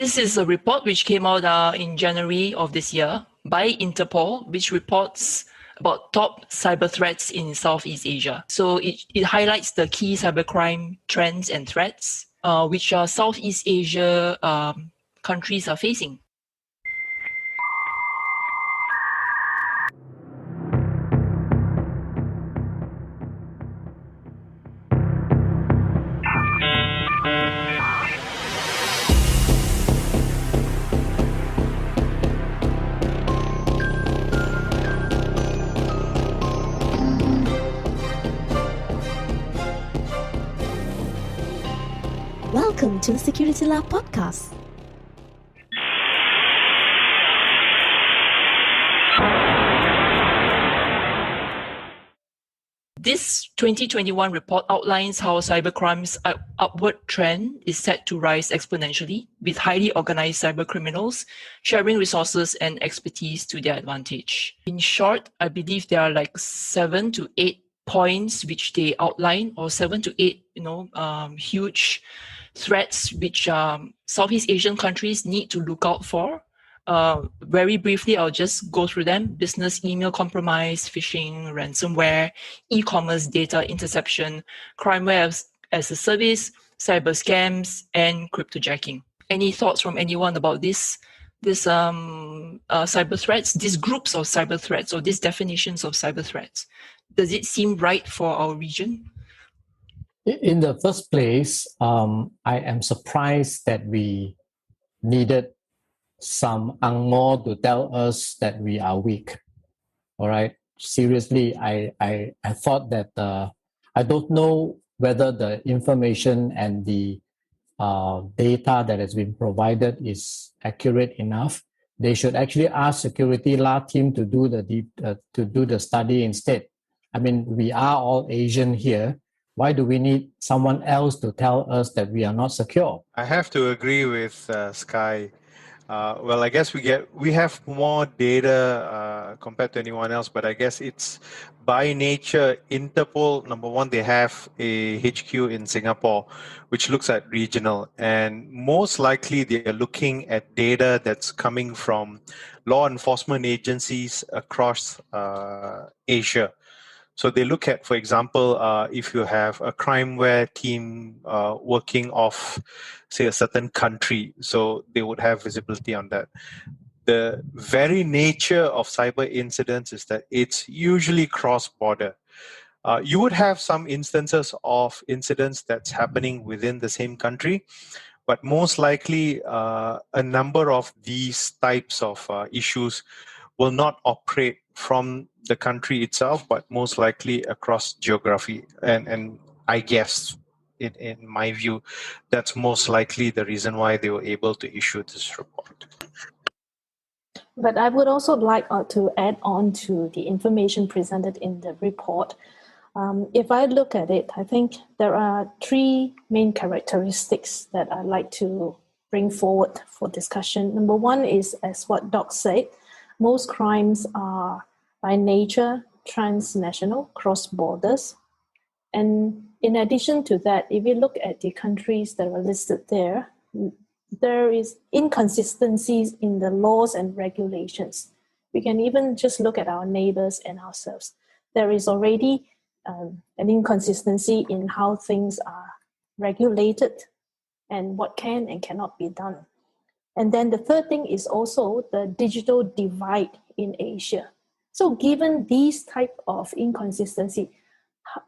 This is a report which came out in January of this year by Interpol, which reports about top cyber threats in Southeast Asia. So it highlights the key cybercrime trends and threats which Southeast Asia countries are facing. Welcome to the SecurityLAH podcast. This 2021 report outlines how cybercrime's upward trend is set to rise exponentially, with highly organized cybercriminals sharing resources and expertise to their advantage. In short, I believe there are like 7 to 8 points which they outline, or 7 to 8, huge threats which Southeast Asian countries need to look out for. Very briefly, I'll just go through them: business email compromise, phishing, ransomware, e-commerce data interception, crimeware as a service, cyber scams, and cryptojacking. Any thoughts from anyone about this cyber threats, these groups of cyber threats, or these definitions of cyber threats? Does it seem right for our region? In the first place, I am surprised that we needed some angmo to tell us that we are weak. All right. Seriously, I thought that I don't know whether the information and the data that has been provided is accurate enough. They should actually ask SecurityLAH team to do the study instead. I mean, we are all Asian here. Why do we need someone else to tell us that we are not secure? I have to agree with Sky. Well, I guess we have more data compared to anyone else, but I guess it's by nature. Interpol, number one, they have a HQ in Singapore, which looks at regional, and most likely they are looking at data that's coming from law enforcement agencies across Asia. So they look at, for example, if you have a crimeware team working off, say, a certain country, so they would have visibility on that. The very nature of cyber incidents is that it's usually cross-border. You would have some instances of incidents that's happening within the same country, but most likely a number of these types of issues will not operate from the country itself, but most likely across geography. And I guess, in my view, that's most likely the reason why they were able to issue this report. But I would also like to add on to the information presented in the report. If I look at it, I think there are 3 main characteristics that I'd like to bring forward for discussion. Number one is, as what Doc said, most crimes are by nature transnational, cross borders. And in addition to that, if you look at the countries that are listed there, there is inconsistencies in the laws and regulations. We can even just look at our neighbors and ourselves. There is already an inconsistency in how things are regulated and what can and cannot be done. And then the third thing is also the digital divide in Asia. So given these type of inconsistency,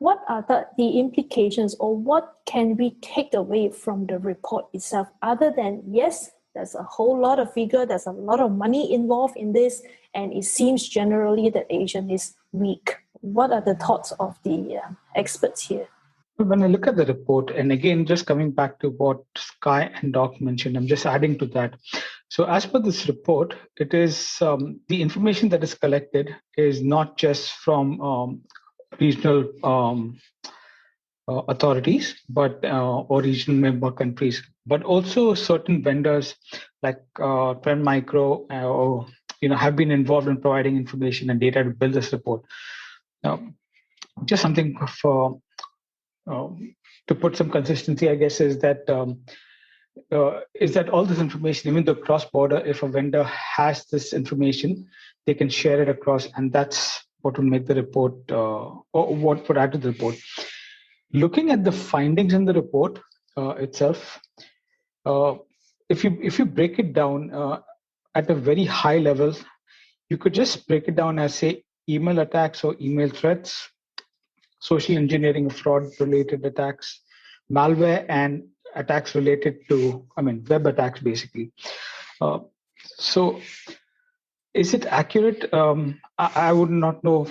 what are the implications, or what can we take away from the report itself, other than, yes, there's a whole lot of figure, there's a lot of money involved in this, and it seems generally that Asian is weak. What are the thoughts of the experts here? When I look at the report, and again, just coming back to what Sky and Doc mentioned, I'm just adding to that. So as per this report, it is the information that is collected is not just from regional authorities, but or regional member countries, but also certain vendors like Trend Micro, have been involved in providing information and data to build this report. Just something for to put some consistency, I guess, is that is that all this information, even though cross-border, if a vendor has this information, they can share it across, and that's what will make the report, or what would add to the report. Looking at the findings in the report itself, if you break it down at a very high level, you could just break it down as, say, email attacks or email threats, social engineering, fraud-related attacks, malware, and attacks related to, web attacks, basically. So, is it accurate? I would not know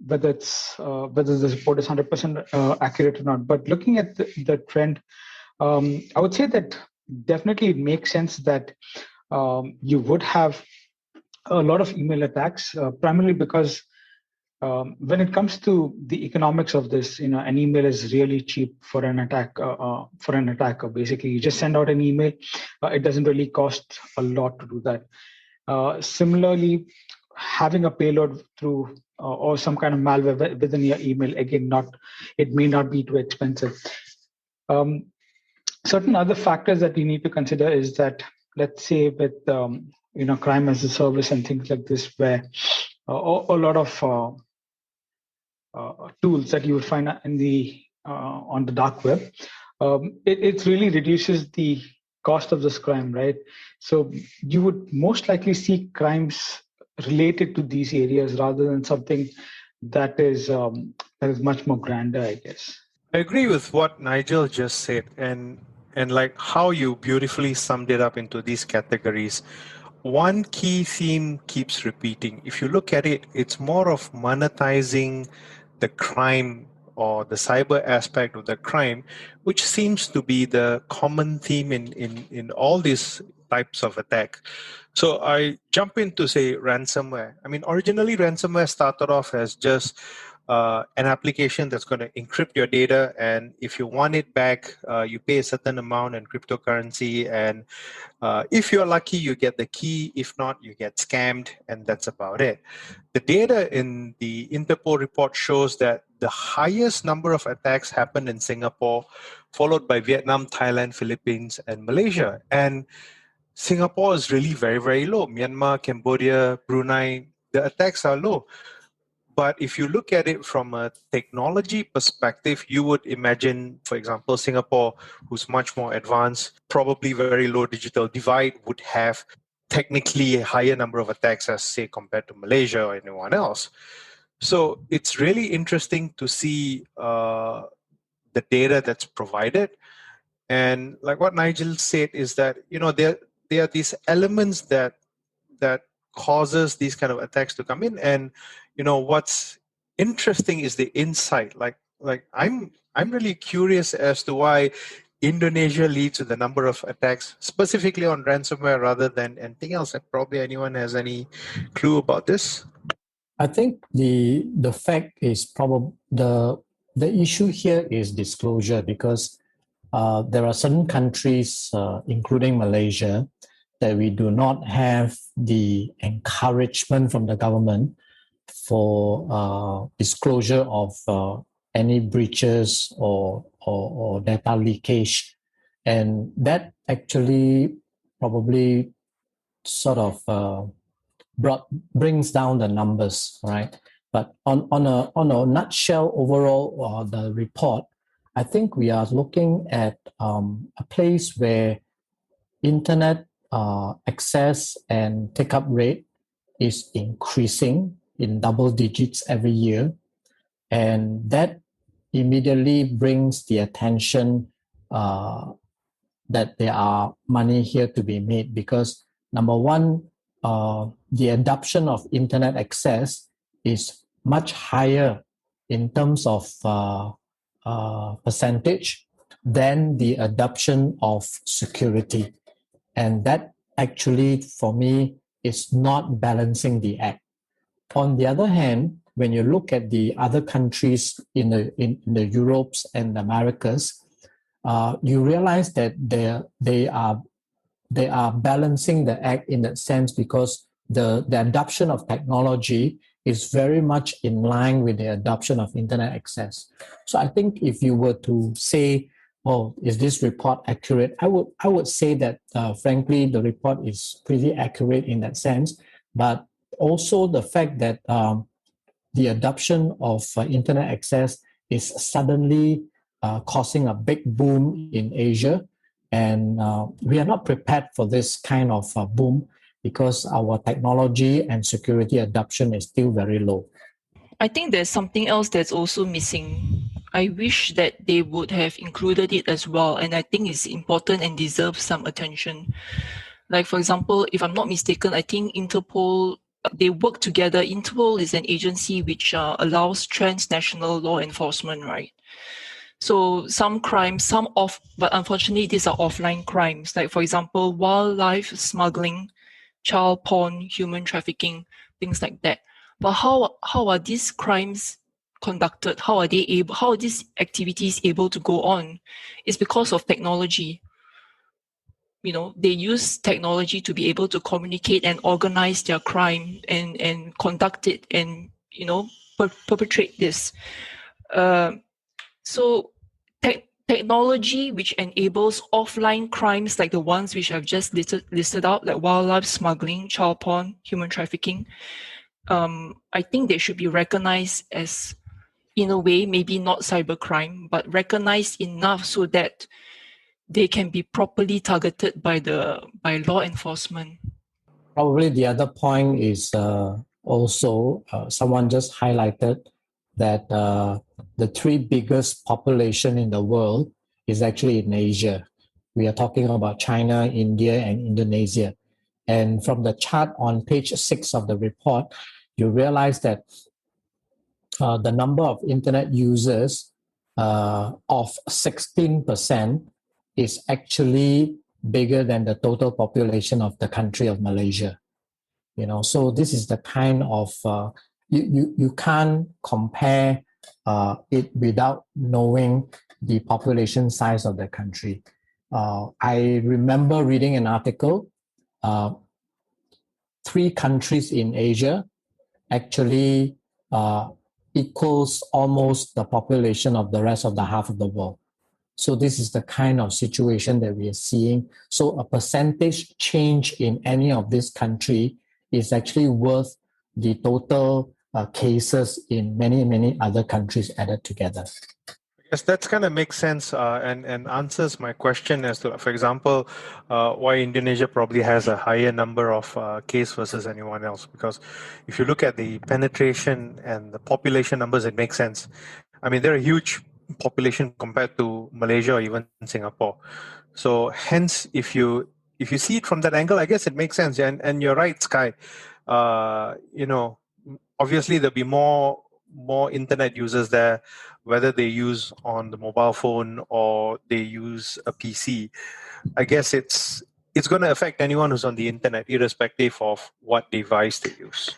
whether this report is 100% accurate or not. But looking at the trend, I would say that definitely it makes sense that you would have a lot of email attacks, primarily because when it comes to the economics of this, an email is really cheap for an attack. For an attacker, basically, you just send out an email. It doesn't really cost a lot to do that. Similarly, having a payload through or some kind of malware within your email, again, it may not be too expensive. Certain other factors that we need to consider is that, let's say, with crime as a service and things like this, where a lot of tools that you would find in on the dark web, it really reduces the cost of this crime, right? So you would most likely see crimes related to these areas rather than something that is much more grander, I guess. I agree with what Nigel just said, and like how you beautifully summed it up into these categories. One key theme keeps repeating. If you look at it, it's more of monetizing the crime or the cyber aspect of the crime, which seems to be the common theme in all these types of attack. So I jump into, say, ransomware. Originally ransomware started off as just an application that's going to encrypt your data, and if you want it back, you pay a certain amount in cryptocurrency, and if you're lucky, you get the key. If not, you get scammed, and that's about it. The data in the Interpol report shows that the highest number of attacks happened in Singapore, followed by Vietnam, Thailand, Philippines, and Malaysia. And Singapore is really very, very low. Myanmar, Cambodia, Brunei, the attacks are low. But if you look at it from a technology perspective, you would imagine, for example, Singapore, who's much more advanced, probably very low digital divide, would have technically a higher number of attacks as, say, compared to Malaysia or anyone else. So it's really interesting to see the data that's provided. And like what Nigel said is that, there are these elements that causes these kind of attacks to come in. And what's interesting is the insight. Like I'm really curious as to why Indonesia leads with the number of attacks specifically on ransomware rather than anything else. And probably anyone has any clue about this? I think the fact is probably the issue here is disclosure, because there are certain countries, including Malaysia, that we do not have the encouragement from the government for disclosure of any breaches or data leakage. And that actually probably sort of brings down the numbers, right? But on a nutshell overall, the report, I think we are looking at a place where internet access and take-up rate is increasing in double digits every year. And that immediately brings the attention that there are money here to be made, because number one, the adoption of internet access is much higher in terms of percentage than the adoption of security. And that actually, for me, is not balancing the act. On the other hand, when you look at the other countries in the Europes and the Americas, you realize that they are balancing the act in that sense, because the adoption of technology is very much in line with the adoption of internet access. So I think if you were to say, oh, is this report accurate? I would say that frankly, the report is pretty accurate in that sense, but also the fact that the adoption of internet access is suddenly causing a big boom in Asia, and we are not prepared for this kind of boom because our technology and security adoption is still very low. I think there's something else that's also missing. I wish that they would have included it as well, and I think it's important and deserves some attention. Like, for example, if I'm not mistaken, I think Interpol, they work together. Interpol is an agency which allows transnational law enforcement, right? So some crimes, but unfortunately, these are offline crimes. Like, for example, wildlife smuggling, child porn, human trafficking, things like that. But how are these crimes conducted? How are these activities able to go on? It's because of technology. You know, they use technology to be able to communicate and organize their crime and conduct it and, you know, perpetrate this. So technology which enables offline crimes like the ones which I've just listed out, like wildlife smuggling, child porn, human trafficking, I think they should be recognized as, in a way, maybe not cybercrime, but recognized enough so that they can be properly targeted by law enforcement. Probably the other point is also someone just highlighted that the three biggest population in the world is actually in Asia. We are talking about China, India, and Indonesia. And from the chart on page 6 of the report, you realize that the number of internet users of 16% is actually bigger than the total population of the country of Malaysia. You know, so this is the kind of you can't compare it without knowing the population size of the country. I remember reading an article. 3 countries in Asia actually equals almost the population of the rest of the half of the world. So this is the kind of situation that we are seeing. So a percentage change in any of this country is actually worth the total cases in many, many other countries added together. Yes, that kind of makes sense and answers my question as to, for example, why Indonesia probably has a higher number of cases versus anyone else. Because if you look at the penetration and the population numbers, it makes sense. I mean, they're a huge population compared to Malaysia or even Singapore. So hence, if you see it from that angle, I guess it makes sense. And you're right, Sky. You know, obviously there'll be more internet users there, whether they use on the mobile phone or they use a PC. I guess it's going to affect anyone who's on the internet, irrespective of what device they use.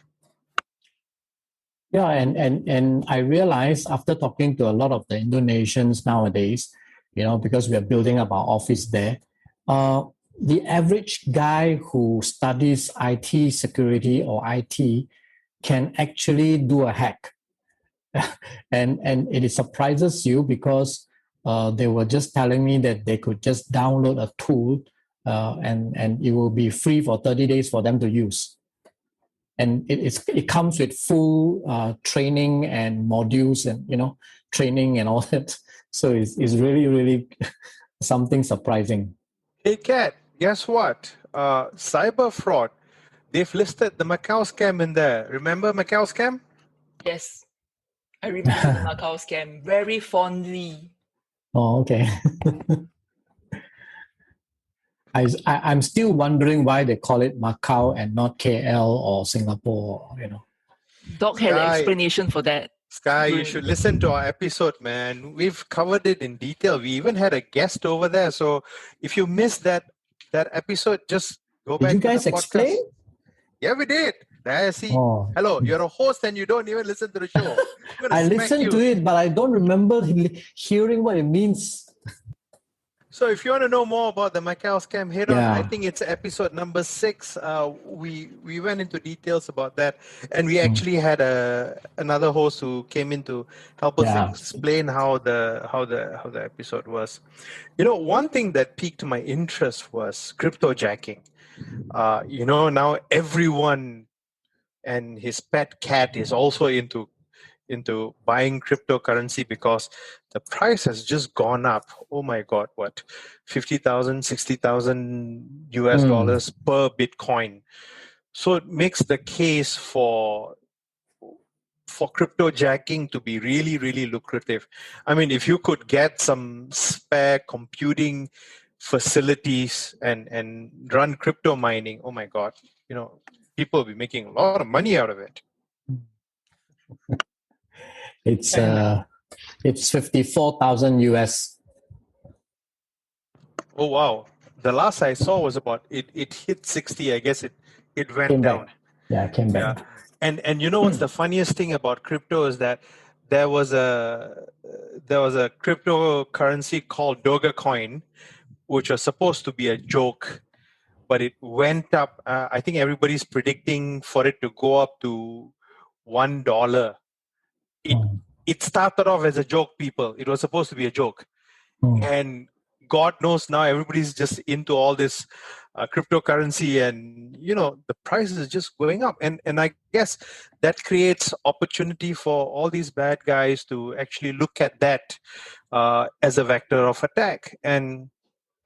Yeah, and I realized after talking to a lot of the Indonesians nowadays, you know, because we are building up our office there, the average guy who studies IT security or IT can actually do a hack. and it surprises you because they were just telling me that they could just download a tool and it will be free for 30 days for them to use. And it comes with full training and modules and, you know, training and all that. So it's really, really something surprising. Hey, Kat, guess what? Cyber fraud. They've listed the Macau scam in there. Remember Macau scam? Yes, I remember the Macau scam very fondly. Oh, okay. I'm still wondering why they call it Macau and not KL or Singapore, you know. Doc had an explanation for that. Sky, you should listen to our episode, man. We've covered it in detail. We even had a guest over there. So if you missed that episode, just go back to the podcast. Did you guys explain? Yeah, we did. There, see. Oh. Hello, you're a host and you don't even listen to the show. I listened to it, but I don't remember hearing what it means. So if you want to know more about the Macau scam, head on. Yeah. I think it's episode number 6. We went into details about that, and we actually had another host who came in to help us explain how the episode was. You know, one thing that piqued my interest was cryptojacking. You know, now everyone and his pet cat is also into buying cryptocurrency because the price has just gone up. Oh my God, what? 50,000, 60,000 US dollars per Bitcoin. So it makes the case for cryptojacking to be really, really lucrative. I mean, if you could get some spare computing facilities and run crypto mining, oh my God, you know, people will be making a lot of money out of it. It's 54,000 US. Oh wow! The last I saw was about it hit 60. I guess it went Came down. back. Yeah, came back. Yeah. And you know what's the funniest thing about crypto is that there was a cryptocurrency called Dogecoin, which was supposed to be a joke, but it went up. I think everybody's predicting for it to go up to $1. It started off as a joke, people. It was supposed to be a joke. And God knows now everybody's just into all this cryptocurrency, and you know the price is just going up, and I guess that creates opportunity for all these bad guys to actually look at that as a vector of attack. And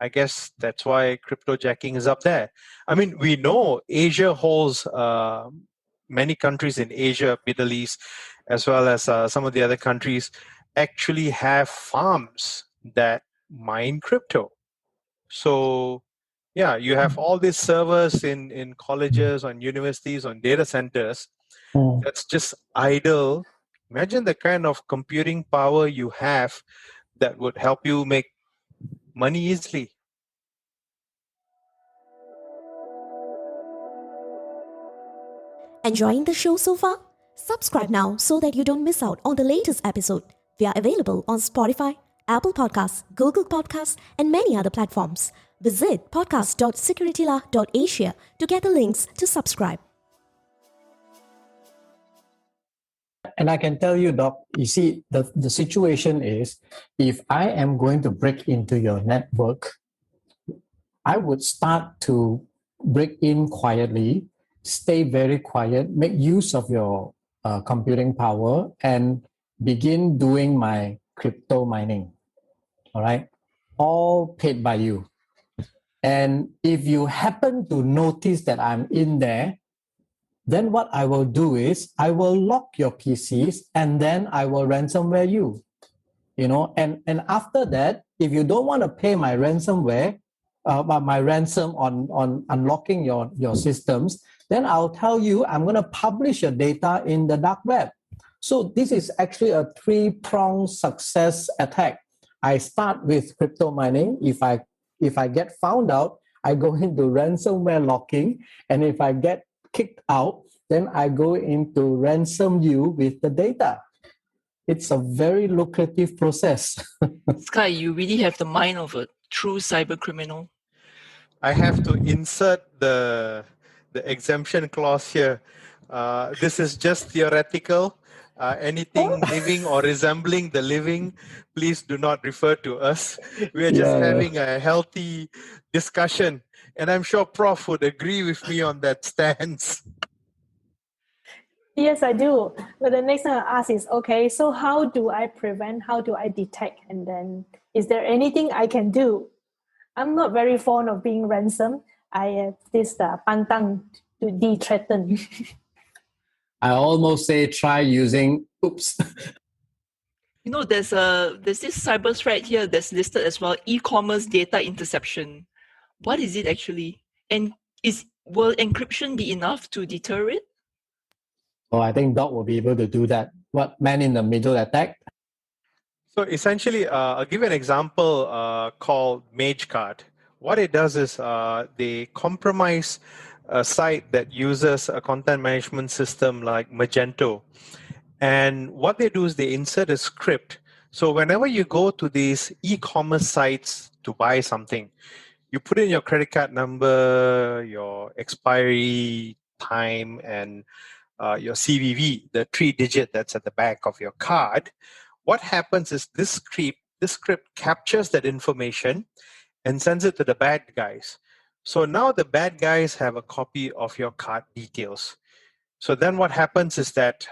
I guess that's why cryptojacking is up there. I mean, we know Asia holds many countries in Asia, Middle East, as well as some of the other countries actually have farms that mine crypto. So yeah, you have all these servers in colleges, on universities, on data centers that's just idle. Imagine the kind of computing power you have that would help you make money easily. Enjoying the show so far? Subscribe now so that you don't miss out on the latest episode. We are available on Spotify, Apple Podcasts, Google Podcasts, and many other platforms. Visit podcast.securitylah.asia to get the links to subscribe. And I can tell you, Doc, you see, the situation is, if I am going to break into your network, I would start to break in quietly, stay very quiet, make use of your computing power, and begin doing my crypto mining. All right? All paid by you. And if you happen to notice that I'm in there, then what I will do is I will lock your PCs and then I will ransomware you. You know, and after that, if you don't want to pay my ransomware, my ransom on unlocking your systems, then I'll tell you I'm going to publish your data in the dark web. So this is actually a 3-pronged success attack. I start with crypto mining. If I get found out, I go into ransomware locking, and if I get kicked out, then I go into ransom you with the data. It's a very lucrative process. Sky, you really have the mind of a true cyber criminal. I have to insert the exemption clause here. This is just theoretical. Anything living or resembling the living, please do not refer to us. We are just having a healthy discussion. And I'm sure Prof would agree with me on that stance. Yes, I do. But the next thing I ask is, okay, so how do I prevent? How do I detect? And then is there anything I can do? I'm not very fond of being ransomed. I have this pantang to de-threaten. I almost say try using, oops. You know, there's this cyber threat here that's listed as well, e-commerce data interception. What is it actually? And will encryption be enough to deter it? Oh, I think Doc will be able to do that. What, man-in-the-middle attack? So essentially, I'll give you an example called MageCard. What it does is they compromise a site that uses a content management system like Magento. And what they do is they insert a script. So whenever you go to these e-commerce sites to buy something, you put in your credit card number, your expiry time, and your CVV, the 3-digit that's at the back of your card. What happens is this script captures that information and sends it to the bad guys. So now the bad guys have a copy of your card details. So then what happens is that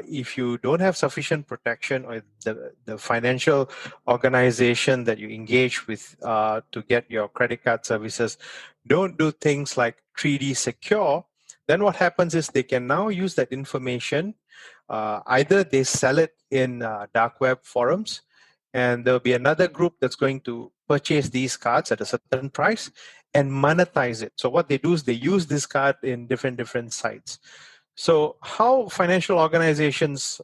if you don't have sufficient protection, or the financial organization that you engage with to get your credit card services don't do things like 3D secure, then what happens is they can now use that information. Either they sell it in dark web forums, and there'll be another group that's going to purchase these cards at a certain price and monetize it. So what they do is they use this card in different sites. So how financial organizations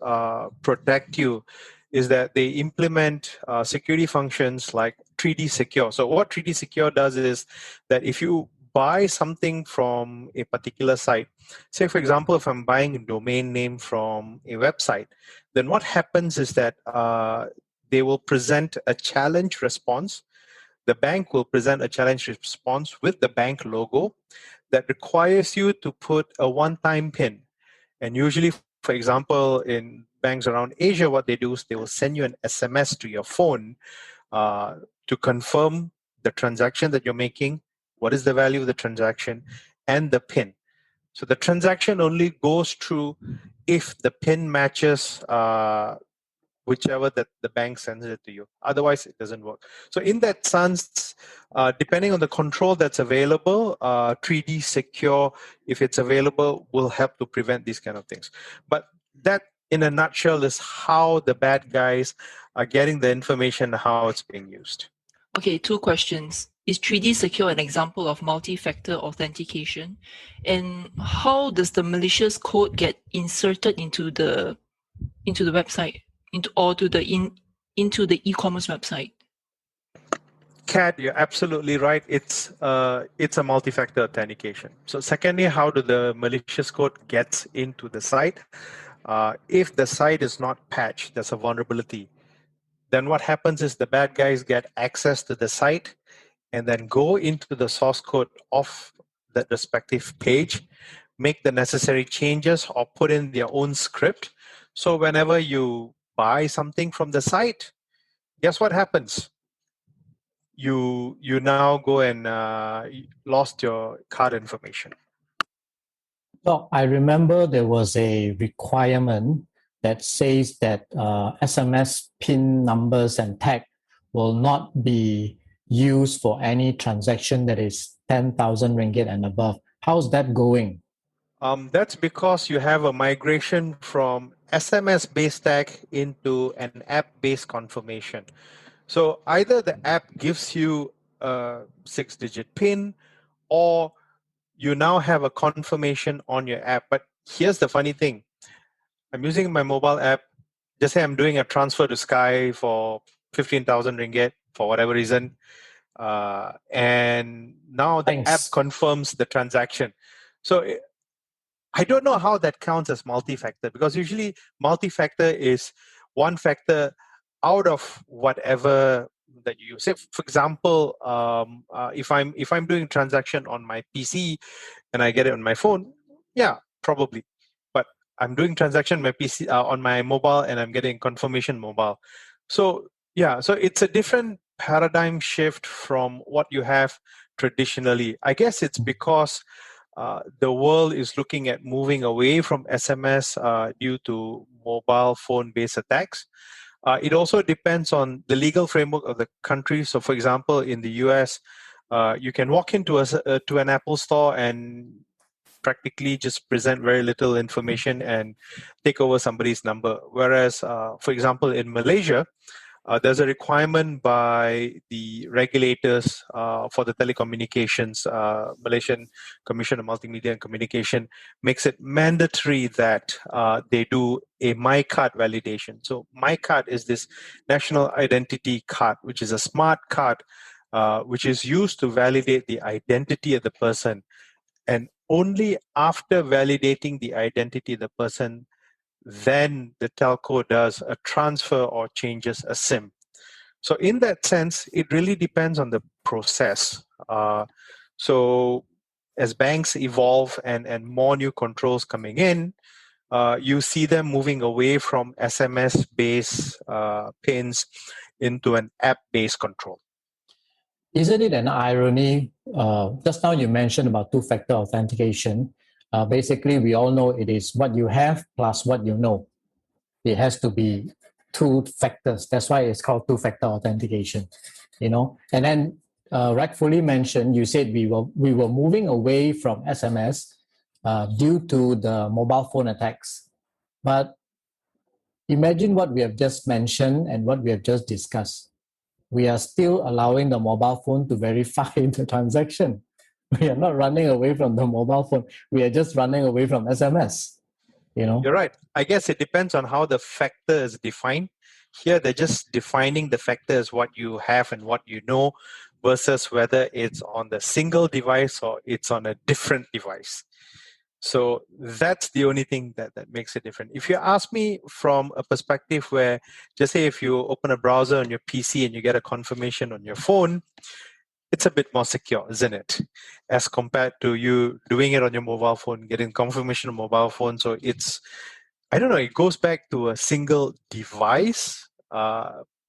protect you is that they implement security functions like 3D Secure. So what 3D Secure does is that if you buy something from a particular site, say for example, if I'm buying a domain name from a website, then what happens is that they will present a challenge response. The bank will present a challenge response with the bank logo that requires you to put a one-time PIN. And usually, for example, in banks around Asia, what they do is they will send you an SMS to your phone to confirm the transaction that you're making, what is the value of the transaction, and the PIN. So the transaction only goes through if the PIN matches whichever that the bank sends it to you. Otherwise, it doesn't work. So in that sense, depending on the control that's available, 3D Secure, if it's available, will help to prevent these kind of things. But that, in a nutshell, is how the bad guys are getting the information, how it's being used. Okay, 2 questions. Is 3D Secure an example of multi-factor authentication? And how does the malicious code get inserted into the website, into the e-commerce website? Kat, you're absolutely right. It's a multi-factor authentication. So secondly, how do the malicious code gets into the site? If the site is not patched, there's a vulnerability. Then what happens is the bad guys get access to the site and then go into the source code of that respective page, make the necessary changes or put in their own script. So whenever you buy something from the site, guess what happens? You now go and lost your card information. Well, I remember there was a requirement that says that SMS PIN numbers and tag will not be used for any transaction that is 10,000 ringgit and above. How's that going? That's because you have a migration from SMS-based tag into an app-based confirmation. So either the app gives you a 6-digit PIN, or you now have a confirmation on your app. But here's the funny thing. I'm using my mobile app. Just say I'm doing a transfer to Sky for 15,000 ringgit for whatever reason. And now the app confirms the transaction. So I don't know how that counts as multi-factor, because usually multi-factor is one factor out of whatever that you use. Say, for example, if I'm doing a transaction on my PC and I get it on my phone, yeah, probably. But I'm doing transaction on my PC on my mobile and I'm getting confirmation mobile. So yeah, so it's a different paradigm shift from what you have traditionally. I guess it's because the world is looking at moving away from SMS due to mobile phone-based attacks. It also depends on the legal framework of the country. So, for example, in the US, you can walk into to an Apple store and practically just present very little information and take over somebody's number. Whereas, for example, in Malaysia, there's a requirement by the regulators for the telecommunications. Malaysian Commission of Multimedia and Communication makes it mandatory that they do a MyCard validation. So MyCard is this national identity card, which is a smart card, which is used to validate the identity of the person. And only after validating the identity of the person, then the telco does a transfer or changes a SIM. So in that sense, it really depends on the process. So as banks evolve and more new controls coming in, you see them moving away from SMS-based pins into an app-based control. Isn't it an irony? Just now you mentioned about two-factor authentication. Basically, we all know it is what you have plus what you know. It has to be two factors. That's why it's called two-factor authentication. And then rightfully mentioned, you said we were moving away from SMS due to the mobile phone attacks. But imagine what we have just mentioned and what we have just discussed. We are still allowing the mobile phone to verify the transaction. We are not running away from the mobile phone. We are just running away from SMS. You're right. I guess it depends on how the factor is defined. Here, they're just defining the factor as what you have and what you know versus whether it's on the single device or it's on a different device. So that's the only thing that makes it different. If you ask me from a perspective where, just say if you open a browser on your PC and you get a confirmation on your phone, it's a bit more secure, isn't it? As compared to you doing it on your mobile phone, getting confirmation on mobile phone. So it's, I don't know, it goes back to a single device,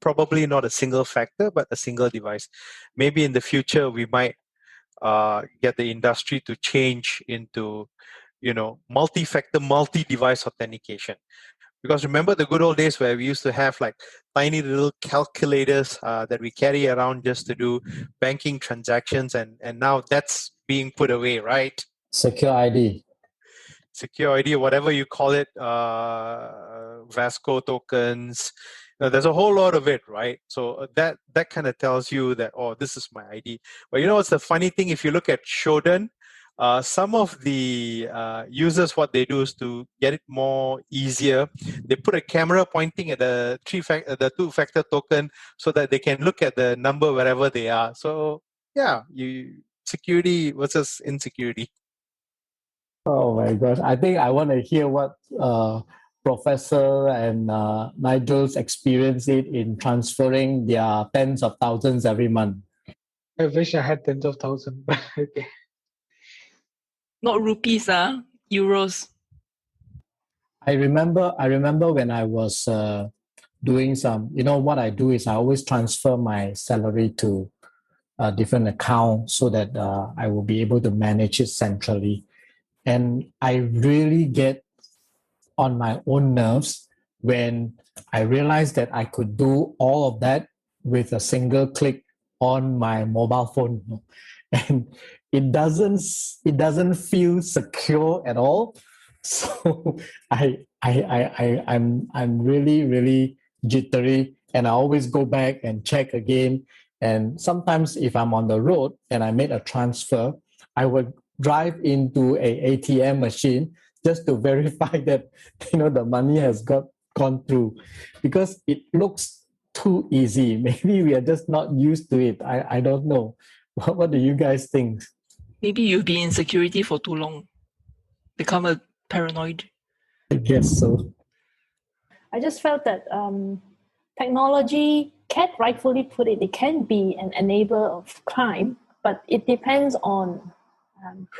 probably not a single factor, but a single device. Maybe in the future, we might get the industry to change into multi-factor, multi-device authentication. Because remember the good old days where we used to have like tiny little calculators that we carry around just to do banking transactions, and now that's being put away, right? Secure ID. Secure ID, whatever you call it, Vasco tokens. There's a whole lot of it, right? So that kind of tells you that, oh, this is my ID. But you know what's the funny thing? If you look at Shodan, some of the users, what they do is to get it more easier. They put a camera pointing at the two-factor token so that they can look at the number wherever they are. So yeah, security versus insecurity. Oh my gosh! I think I want to hear what Professor and Nigel's experience it in transferring their tens of thousands every month. I wish I had tens of thousands, but okay. Not rupees, euros. I remember when I was doing some, what I do is I always transfer my salary to a different account so that I will be able to manage it centrally. And I really get on my own nerves when I realized that I could do all of that with a single click on my mobile phone. And it doesn't feel secure at all. So I'm really jittery, and I always go back and check again. And sometimes if I'm on the road and I made a transfer, I would drive into a ATM machine just to verify that the money has gone through, because it looks too easy. Maybe we are just not used to it. I don't know. What do you guys think? Maybe you've been in security for too long. Become a paranoid. I guess so. I just felt that technology can rightfully put it can be an enabler of crime, but it depends on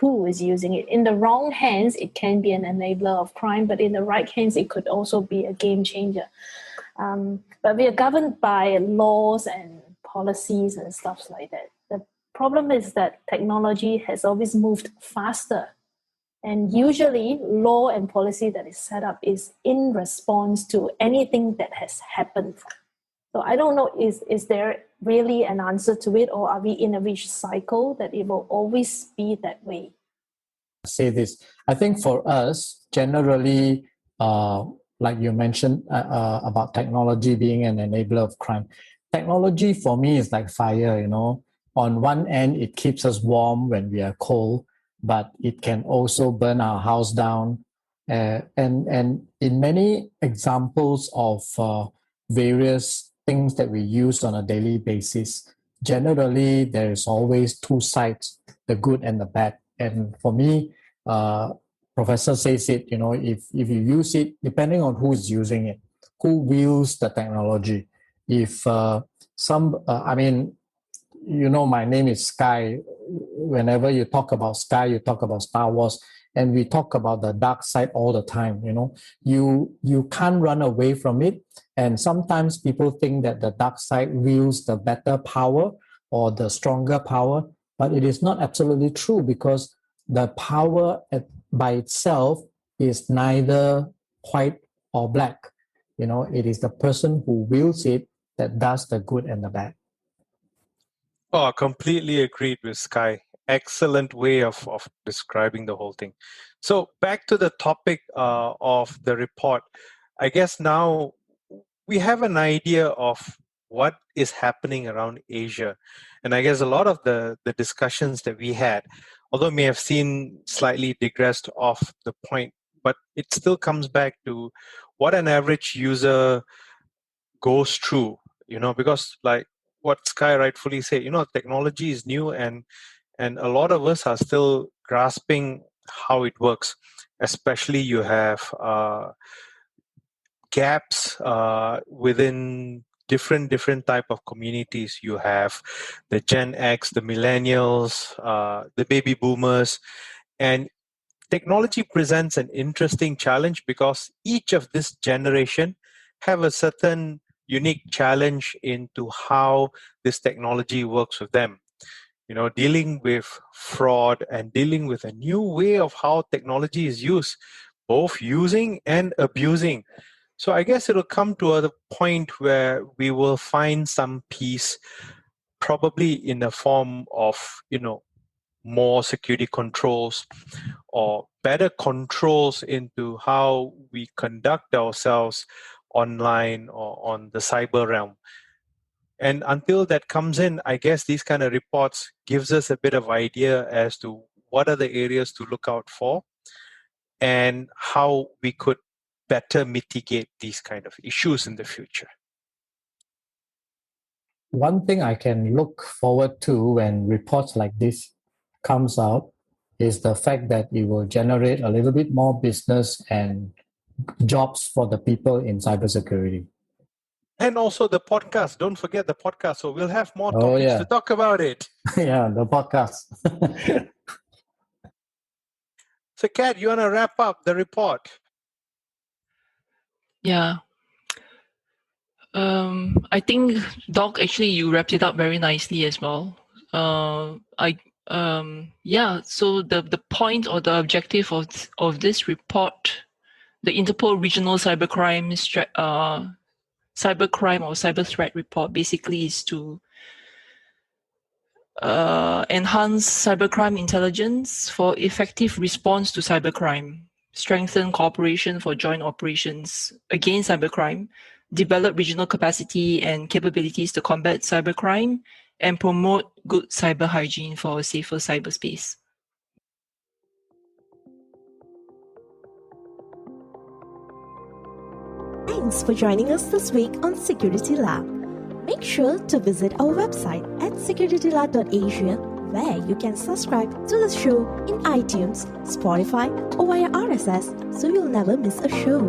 who is using it. In the wrong hands, it can be an enabler of crime, but in the right hands, it could also be a game changer. But we are governed by laws and policies and stuff like that. The problem is that technology has always moved faster. And usually, law and policy that is set up is in response to anything that has happened. So I don't know, is there really an answer to it, or are we in a vicious cycle that it will always be that way? Say this. I think for us, generally, like you mentioned about technology being an enabler of crime. Technology for me is like fire, On one end, it keeps us warm when we are cold, but it can also burn our house down. And in many examples of various things that we use on a daily basis, generally there is always two sides, the good and the bad. And for me, Professor says it, if you use it, depending on who's using it, who wields the technology. If I mean, my name is Sky. Whenever you talk about Sky, you talk about Star Wars, and we talk about the dark side all the time. You can't run away from it. And sometimes people think that the dark side wields the better power or the stronger power, but it is not absolutely true, because the power by itself is neither white or black. It is the person who wields it that does the good and the bad. Oh, completely agreed with Sky. Excellent way of describing the whole thing. So back to the topic of the report. I guess now we have an idea of what is happening around Asia. And I guess a lot of the discussions that we had, although may have seen slightly digressed off the point, but it still comes back to what an average user goes through, because like what Sky rightfully said, technology is new, and a lot of us are still grasping how it works. Especially you have gaps within different type of communities. You have the Gen X, the millennials, the baby boomers, and technology presents an interesting challenge because each of this generation have a certain unique challenge into how this technology works with them. Dealing with fraud and dealing with a new way of how technology is used, both using and abusing. So I guess it'll come to a point where we will find some peace, probably in the form of, more security controls or better controls into how we conduct ourselves online or on the cyber realm. And until that comes in, I guess these kind of reports gives us a bit of idea as to what are the areas to look out for and how we could better mitigate these kind of issues in the future. One thing I can look forward to when reports like this comes out is the fact that it will generate a little bit more business and jobs for the people in cybersecurity. And also the podcast. Don't forget the podcast. So we'll have more topics to talk about it. Yeah, the podcast. So, Kat, you want to wrap up the report? Yeah. I think, Doc, actually you wrapped it up very nicely as well. So the point or the objective of this report, the Interpol Regional Cybercrime or Cyber Threat Report, basically is to enhance cybercrime intelligence for effective response to cybercrime, strengthen cooperation for joint operations against cybercrime, develop regional capacity and capabilities to combat cybercrime, and promote good cyber hygiene for a safer cyberspace. Thanks for joining us this week on SecurityLAH. Make sure to visit our website at securitylah.asia, where you can subscribe to the show in iTunes, Spotify, or via RSS so you'll never miss a show.